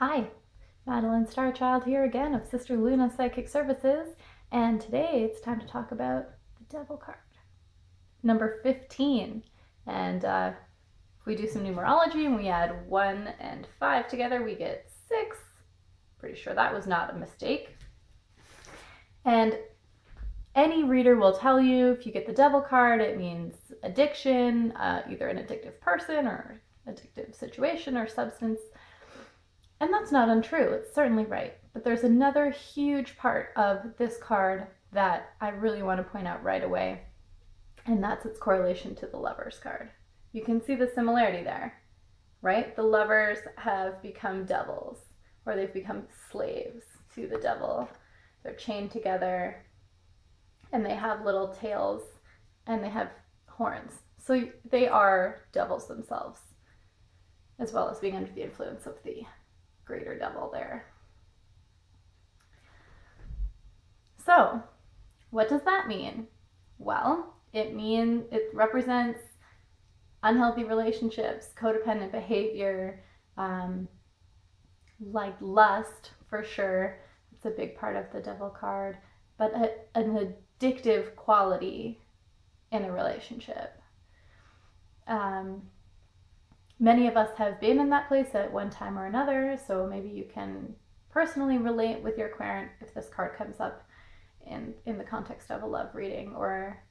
Hi, Madeline Starchild here again of Sister Luna Psychic Services, and today it's time to talk about the Devil card, number 15. And if we do some numerology and we add 1 and 5 together, we get 6. Pretty sure that was not a mistake. And any reader will tell you if you get the Devil card, it means addiction, either an addictive person or addictive situation or substance. And that's not untrue, it's certainly right. But there's another huge part of this card that I really want to point out right away, and that's its correlation to the Lovers card. You can see the similarity there, right? The Lovers have become devils, or they've become slaves to the devil. They're chained together, and they have little tails, and they have horns. So they are devils themselves, as well as being under the influence of the greater devil there. So, what does that mean? Well, it represents unhealthy relationships, codependent behavior, like lust for sure. It's a big part of the Devil card, but an addictive quality in a relationship. Many of us have been in that place at one time or another, so maybe you can personally relate with your querent if this card comes up in the context of a love reading, or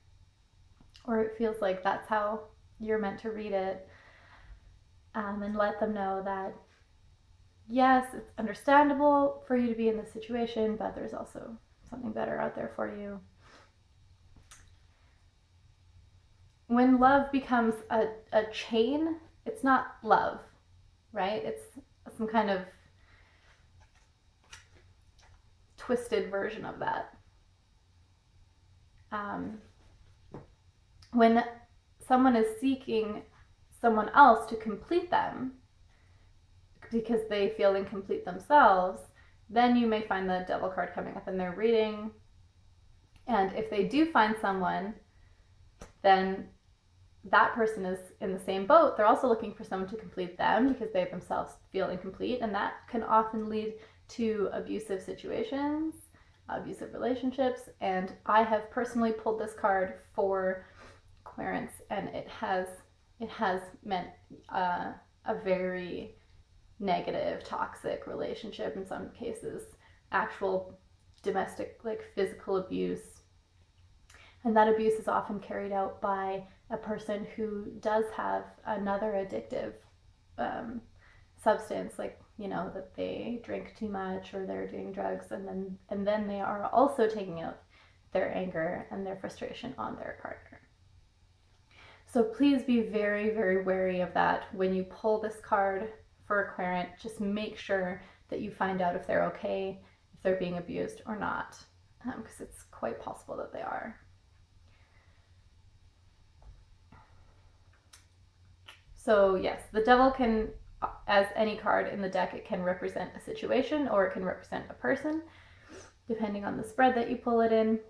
it feels like that's how you're meant to read it, and let them know that yes, it's understandable for you to be in this situation, but there's also something better out there for you. When love becomes a chain, it's not love, right? It's some kind of twisted version of that. When someone is seeking someone else to complete them because they feel incomplete themselves, then you may find the Devil card coming up in their reading. And if they do find someone, then that person is in the same boat. They're also looking for someone to complete them because they themselves feel incomplete, and that can often lead to abusive situations, abusive relationships. And I have personally pulled this card for querents, and it has meant a very negative, toxic relationship, in some cases actual domestic, like physical abuse. And that abuse is often carried out by a person who does have another addictive substance, like, that they drink too much or they're doing drugs, and then they are also taking out their anger and their frustration on their partner. So please be very, very wary of that when you pull this card for a querent. Just make sure that you find out if they're okay, if they're being abused or not, because it's quite possible that they are. So yes, the Devil can, as any card in the deck, it can represent a situation or it can represent a person, depending on the spread that you pull it in.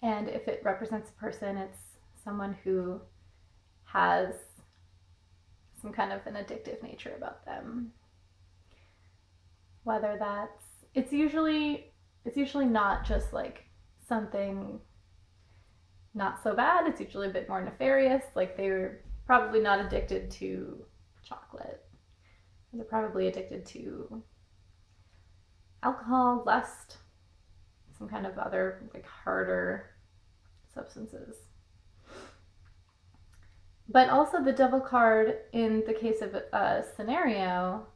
And if it represents a person, it's someone who has some kind of an addictive nature about them. Whether it's usually not just like something not so bad. It's usually a bit more nefarious. Like, they're probably not addicted to chocolate. They're probably addicted to alcohol, lust, some kind of other like harder substances. But also the Devil card, in the case of a scenario,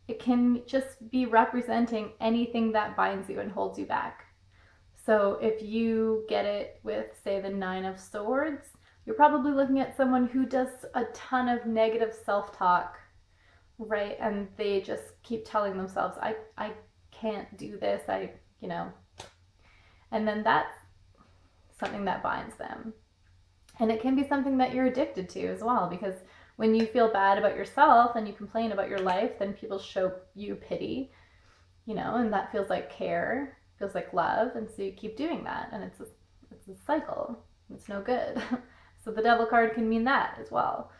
it can just be representing anything that binds you and holds you back. So if you get it with, say, the 9 of Swords, you're probably looking at someone who does a ton of negative self-talk, right? And they just keep telling themselves, I can't do this, and then that's something that binds them. And it can be something that you're addicted to as well, because when you feel bad about yourself and you complain about your life, then people show you pity, and that feels like care, feels like love, and so you keep doing that, and it's a cycle. It's no good. So the Devil card can mean that as well.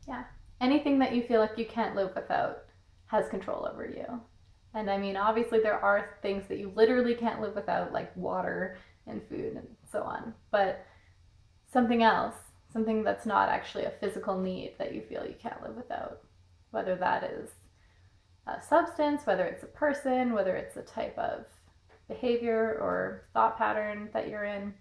Yeah. Anything that you feel like you can't live without has control over you. And I mean, obviously, there are things that you literally can't live without, like water and food and so on. But something else, something that's not actually a physical need that you feel you can't live without, whether that is a substance, whether it's a person, whether it's a type of behavior or thought pattern that you're in.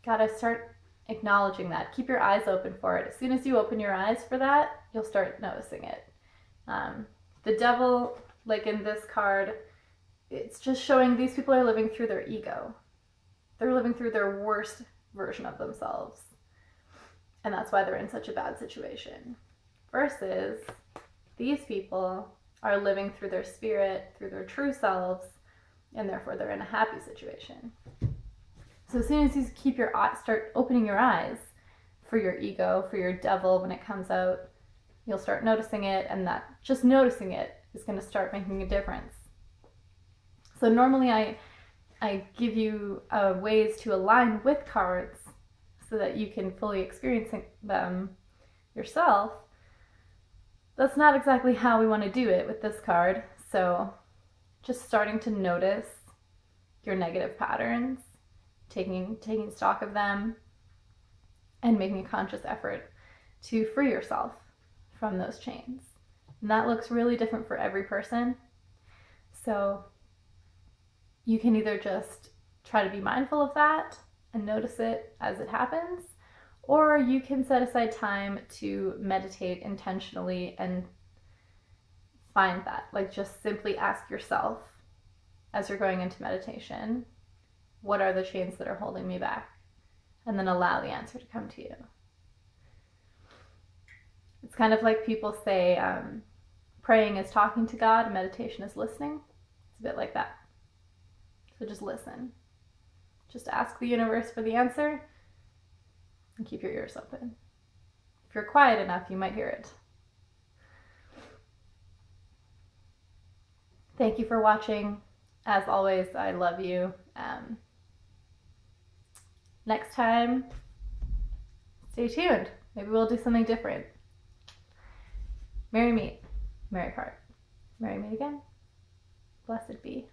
Gotta start acknowledging that. Keep your eyes open for it. As soon as you open your eyes for that, you'll start noticing it. The devil, like in this card, it's just showing these people are living through their ego. They're living through their worst version of themselves. And that's why they're in such a bad situation. Versus these people are living through their spirit, through their true selves, and therefore they're in a happy situation. So as soon as you keep your eyes, start opening your eyes for your ego, for your devil when it comes out, you'll start noticing it, and that just noticing it is going to start making a difference. So normally I give you ways to align with cards so that you can fully experience them yourself. That's not exactly how we want to do it with this card. So just starting to notice your negative patterns, taking stock of them, and making a conscious effort to free yourself from those chains. And that looks really different for every person. So you can either just try to be mindful of that and notice it as it happens, or you can set aside time to meditate intentionally and find that. Like, just simply ask yourself as you're going into meditation, what are the chains that are holding me back? And then allow the answer to come to you. It's kind of like people say praying is talking to God and meditation is listening. It's a bit like that. So just listen. Just ask the universe for the answer and keep your ears open. If you're quiet enough, you might hear it. Thank you for watching. As always, I love you. Next time, stay tuned. Maybe we'll do something different. Merry meet, merry part. Merry meet again. Blessed be.